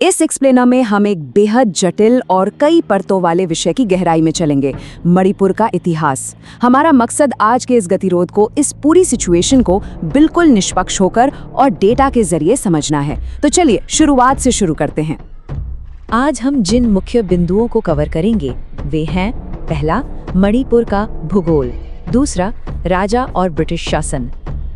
इस एक्सप्लेनर में हम एक बेहद जटिल और कई परतों वाले विषय की गहराई में चलेंगे, मणिपुर का इतिहास। हमारा मकसद आज के इस गतिरोध को, इस पूरी सिचुएशन को बिल्कुल निष्पक्ष होकर और डेटा के जरिए समझना है। तो चलिए शुरुआत से शुरू करते हैं। आज हम जिन मुख्य बिंदुओं को कवर करेंगे वे हैं: पहला, मणिपुर का भूगोल; दूसरा, राजा और ब्रिटिश शासन;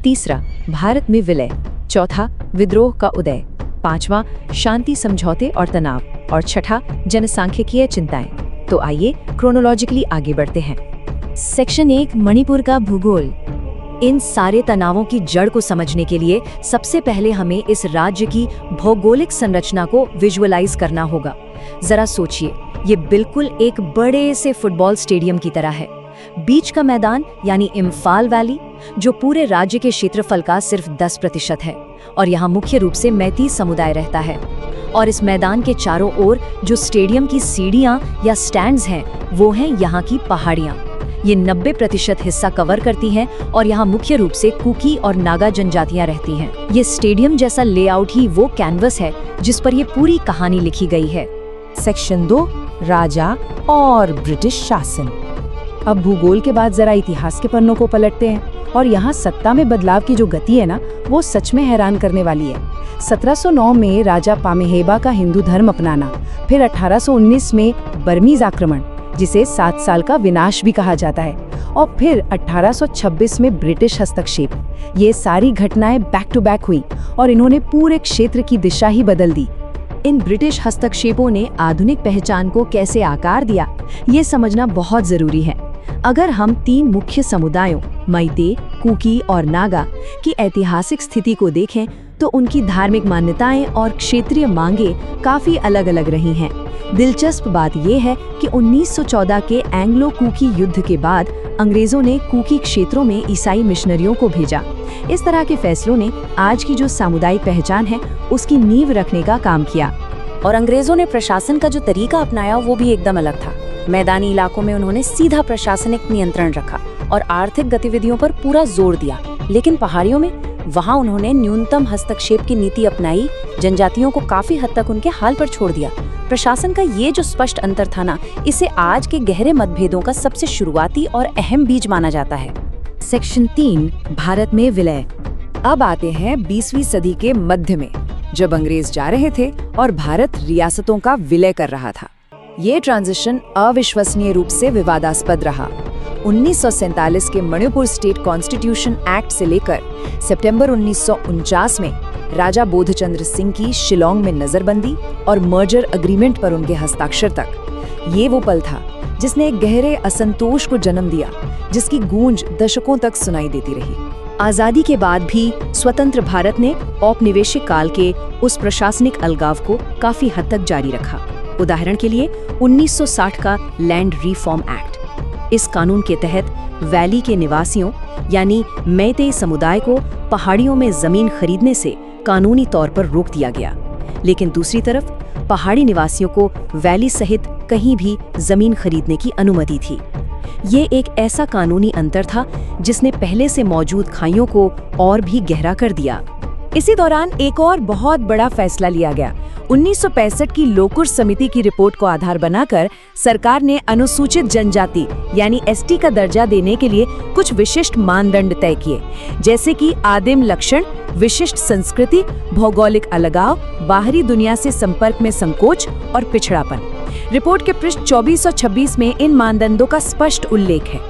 तीसरा, भारत में विलय; चौथा, विद्रोह का उदय; पांचवा, शांति समझौते और तनाव; और छठा, जनसांख्यिकीय चिंताएं। तो आइए क्रोनोलॉजिकली आगे बढ़ते हैं। सेक्शन 1, मणिपुर का भूगोल। इन सारे तनावों की जड़ को समझने के लिए सबसे पहले हमें इस राज्य की भौगोलिक संरचना को विजुअलाइज करना होगा। जरा सोचिए, ये बिल्कुल एक बड़े से फुटबॉल स्टेडियम की तरह है। बीच का मैदान यानी इम्फाल वैली, जो पूरे राज्य के क्षेत्रफल का सिर्फ 10% है, और यहाँ मुख्य रूप से मैती समुदाय रहता है। और इस मैदान के चारों ओर जो स्टेडियम की सीढ़ियाँ या स्टैंड्स हैं, वो हैं यहाँ की पहाड़ियाँ। ये 90% हिस्सा कवर करती हैं और यहाँ मुख्य रूप से कुकी और नागा जनजातियाँ रहती हैं। ये स्टेडियम जैसा लेआउट ही वो कैनवस है जिस पर ये पूरी कहानी लिखी गई है। सेक्शन 2, राजा और ब्रिटिश शासन। अब भूगोल के बाद जरा इतिहास के पन्नों को पलटते हैं, और यहाँ सत्ता में बदलाव की जो गति है ना, वो सच में हैरान करने वाली है। 1709 में राजा पामेहेबा का हिंदू धर्म अपनाना, फिर 1819 में बर्मीज आक्रमण, जिसे 7 साल का विनाश भी कहा जाता है, और फिर 1826 में ब्रिटिश हस्तक्षेप। ये सारी घटनाएं बैक टू बैक हुई और इन्होंने पूरे क्षेत्र की दिशा ही बदल दी। इन ब्रिटिश हस्तक्षेपों ने आधुनिक पहचान को कैसे आकार दिया, ये समझना बहुत जरूरी है। अगर हम 3 मुख्य समुदायों मैते, कुकी और नागा की ऐतिहासिक स्थिति को देखें तो उनकी धार्मिक मान्यताएं और क्षेत्रीय मांगे काफी अलग अलग रही हैं। दिलचस्प बात यह है कि 1914 के एंग्लो कुकी युद्ध के बाद अंग्रेजों ने कुकी क्षेत्रों में ईसाई मिशनरियों को भेजा। इस तरह के फैसलों ने आज की जो सामुदायिक पहचान है उसकी नींव रखने का काम किया। और अंग्रेजों ने प्रशासन का जो तरीका अपनाया वो भी एकदम अलग था। मैदानी इलाकों में उन्होंने सीधा प्रशासनिक नियंत्रण रखा और आर्थिक गतिविधियों पर पूरा जोर दिया, लेकिन पहाड़ियों में वहां उन्होंने न्यूनतम हस्तक्षेप की नीति अपनाई, जनजातियों को काफी हद तक उनके हाल पर छोड़ दिया। प्रशासन का ये जो स्पष्ट अंतर था ना, इसे आज के गहरे मतभेदों का सबसे शुरुआती और अहम बीज माना जाता है। सेक्शन 3, भारत में विलय। अब आते हैं 20वीं सदी के मध्य में, जब अंग्रेज जा रहे थे और भारत रियासतों का विलय कर रहा था। ये ट्रांजिशन अविश्वसनीय रूप से विवादास्पद रहा। 1947 के मणिपुर स्टेट कॉन्स्टिट्यूशन एक्ट से लेकर सितंबर 1949 में राजा बोधचंद्र सिंह की शिलोंग में नजरबंदी और मर्जर एग्रीमेंट पर उनके हस्ताक्षर तक, ये वो पल था जिसने एक गहरे असंतोष को जन्म दिया, जिसकी गूंज दशकों तक सुनाई देती रही। आजादी के बाद भी स्वतंत्र भारत ने औपनिवेशिक काल के उस प्रशासनिक अलगाव को काफी हद तक जारी रखा। उदाहरण के लिए 1960 का लैंड रिफॉर्म एक्ट। इस कानून के तहत वैली के निवासियों यानी मैते समुदाय को पहाड़ियों में जमीन खरीदने से कानूनी तौर पर रोक दिया गया, लेकिन दूसरी तरफ पहाड़ी निवासियों को वैली सहित कहीं भी जमीन खरीदने की अनुमति थी। ये एक ऐसा कानूनी अंतर था जिसने पहले से मौजूद खाइयों को और भी गहरा कर दिया। इसी दौरान एक और बहुत बड़ा फैसला लिया गया। 1965 की लोकुर समिति की रिपोर्ट को आधार बनाकर सरकार ने अनुसूचित जनजाति यानी एसटी का दर्जा देने के लिए कुछ विशिष्ट मानदंड तय किए, जैसे कि आदिम लक्षण, विशिष्ट संस्कृति, भौगोलिक अलगाव, बाहरी दुनिया से संपर्क में संकोच और पिछड़ापन। रिपोर्ट के पृष्ठ 24 और 26 में इन मानदंडों का स्पष्ट उल्लेख है।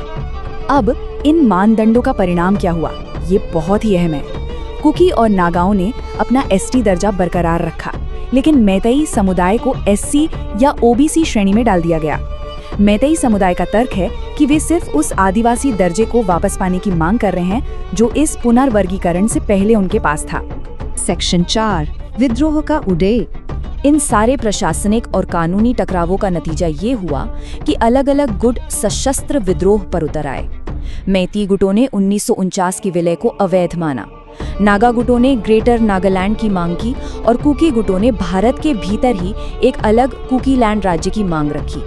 अब इन मानदंडों का परिणाम क्या हुआ, ये बहुत ही अहम है। कुकी और नागाओं ने अपना एसटी दर्जा बरकरार रखा, लेकिन मैतेई समुदाय को एससी या ओबीसी श्रेणी में डाल दिया गया। मैतेई समुदाय का तर्क है कि वे सिर्फ उस आदिवासी दर्जे को वापस पाने की मांग कर रहे हैं जो इस पुनर्वर्गीकरण से पहले उनके पास था। सेक्शन 4, विद्रोह का उदय। इन सारे प्रशासनिक और कानूनी टकरावों का नतीजा ये हुआ कि अलग अलग गुट सशस्त्र विद्रोह पर उतर आए। मैती गुटों ने 1949 की विलय को अवैध माना, नागा गुटों ने ग्रेटर नागालैंड की मांग की और कुकी गुटों ने भारत के भीतर ही एक अलग कुकीलैंड राज्य की मांग रखी।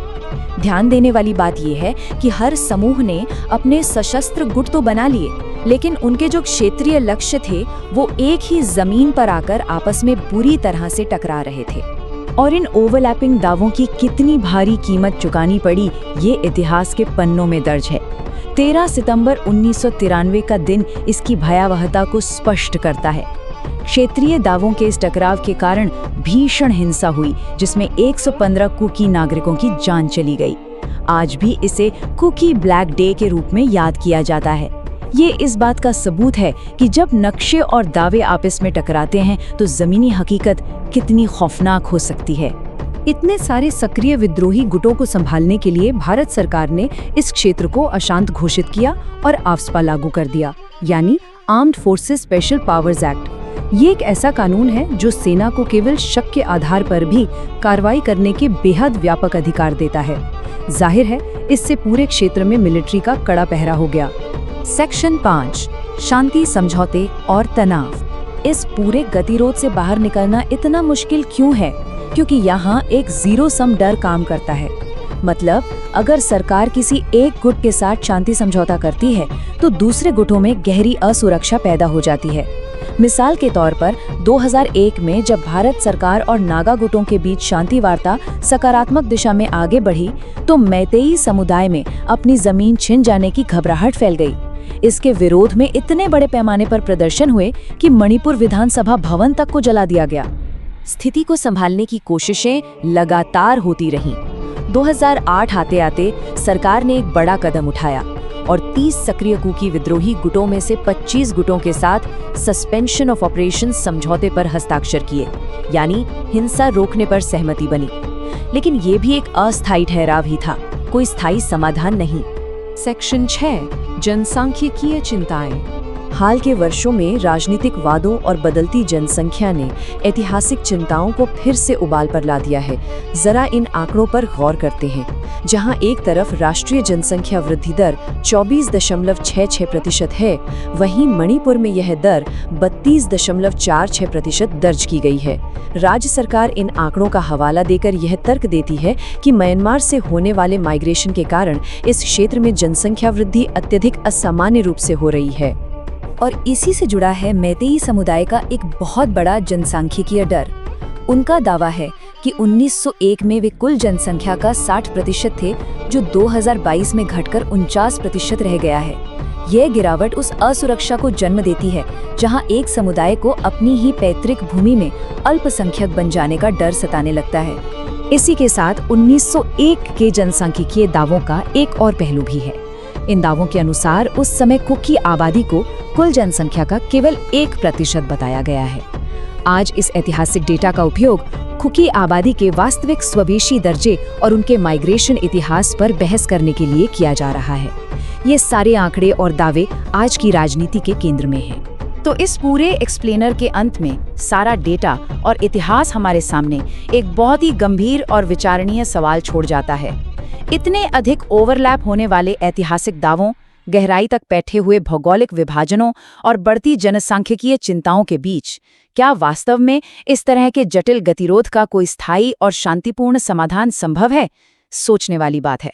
ध्यान देने वाली बात यह है कि हर समूह ने अपने सशस्त्र गुट तो बना लिए, लेकिन उनके जो क्षेत्रीय लक्ष्य थे वो एक ही जमीन पर आकर आपस में बुरी तरह से टकरा रहे थे। और इन ओवरलैपिंग दावों की कितनी भारी कीमत चुकानी पड़ी, ये इतिहास के पन्नों में दर्ज है। 13 सितंबर 1993 का दिन इसकी भयावहता को स्पष्ट करता है। क्षेत्रीय दावों के इस टकराव के कारण भीषण हिंसा हुई, जिसमें 115 कुकी नागरिकों की जान चली गई। आज भी इसे कुकी ब्लैक डे के रूप में याद किया जाता है। ये इस बात का सबूत है कि जब नक्शे और दावे आपस में टकराते हैं तो जमीनी हकीकत कितनी खौफनाक हो सकती है। इतने सारे सक्रिय विद्रोही गुटों को संभालने के लिए भारत सरकार ने इस क्षेत्र को अशांत घोषित किया और आफ्स्पा लागू कर दिया, यानी armed forces special powers act. ये एक ऐसा कानून है जो सेना को केवल शक के आधार पर भी कार्रवाई करने के बेहद व्यापक अधिकार देता है। जाहिर है, इससे पूरे क्षेत्र में मिलिट्री का कड़ा पहरा हो गया। सेक्शन 5, शांति समझौते और तनाव। इस पूरे गतिरोध से बाहर निकलना इतना मुश्किल क्यों है? क्योंकि यहाँ एक जीरो सम डर काम करता है। मतलब, अगर सरकार किसी एक गुट के साथ शांति समझौता करती है तो दूसरे गुटों में गहरी असुरक्षा पैदा हो जाती है। मिसाल के तौर पर 2001 में जब भारत सरकार और नागा गुटों के बीच शांति वार्ता सकारात्मक दिशा में आगे बढ़ी तो मैतेई समुदाय में अपनी जमीन छिन जाने की घबराहट फैल गई। इसके विरोध में इतने बड़े पैमाने पर प्रदर्शन हुए कि मणिपुर विधानसभा भवन तक को जला दिया गया। स्थिति को संभालने की कोशिशें लगातार होती रहीं। 2008 आते आते सरकार ने एक बड़ा कदम उठाया और 30 सक्रिय कुकी विद्रोही गुटों में से 25 गुटों के साथ सस्पेंशन ऑफ ऑपरेशंस समझौते पर हस्ताक्षर किए, यानी हिंसा रोकने पर सहमति बनी। लेकिन ये भी एक अस्थायी ठहराव ही था, कोई स्थायी समाधान नहीं। सेक्शन 6, जनसांख्यिकीय चिंताएं। हाल के वर्षों में राजनीतिक वादों और बदलती जनसंख्या ने ऐतिहासिक चिंताओं को फिर से उबाल पर ला दिया है। जरा इन आंकड़ों पर गौर करते हैं। जहां एक तरफ राष्ट्रीय जनसंख्या वृद्धि दर 24.66% है, वहीं मणिपुर में यह दर 32.46% दर्ज की गई है। राज्य सरकार इन आंकड़ों का हवाला देकर यह तर्क देती है कि म्यांमार से होने वाले माइग्रेशन के कारण इस क्षेत्र में जनसंख्या वृद्धि अत्यधिक असामान्य रूप से हो रही है। और इसी से जुड़ा है मैतेई समुदाय का एक बहुत बड़ा जनसांख्यिकीय डर। उनका दावा है कि 1901 में वे कुल जनसंख्या का 60% थे, जो 2022 में घटकर 49% रह गया है। यह गिरावट उस असुरक्षा को जन्म देती है जहां एक समुदाय को अपनी ही पैतृक भूमि में अल्पसंख्यक बन जाने का डर सताने लगता है। इसी के साथ 1901 के जनसांख्यिकीय दावों का एक और पहलू भी है। इन दावों के अनुसार उस समय कुकी आबादी को कुल जनसंख्या का केवल 1% बताया गया है। आज इस ऐतिहासिक डेटा का उपयोग कुकी आबादी के वास्तविक स्वदेशी दर्जे और उनके माइग्रेशन इतिहास पर बहस करने के लिए किया जा रहा है। ये सारे आंकड़े और दावे आज की राजनीति के केंद्र में हैं। तो इस पूरे एक्सप्लेनर के अंत में सारा डेटा और इतिहास हमारे सामने एक बहुत ही गंभीर और विचारणीय सवाल छोड़ जाता है। इतने अधिक ओवरलैप होने वाले ऐतिहासिक दावों, गहराई तक बैठे हुए भौगोलिक विभाजनों और बढ़ती जनसांख्यिकीय चिंताओं के बीच क्या वास्तव में इस तरह के जटिल गतिरोध का कोई स्थायी और शांतिपूर्ण समाधान संभव है? सोचने वाली बात है।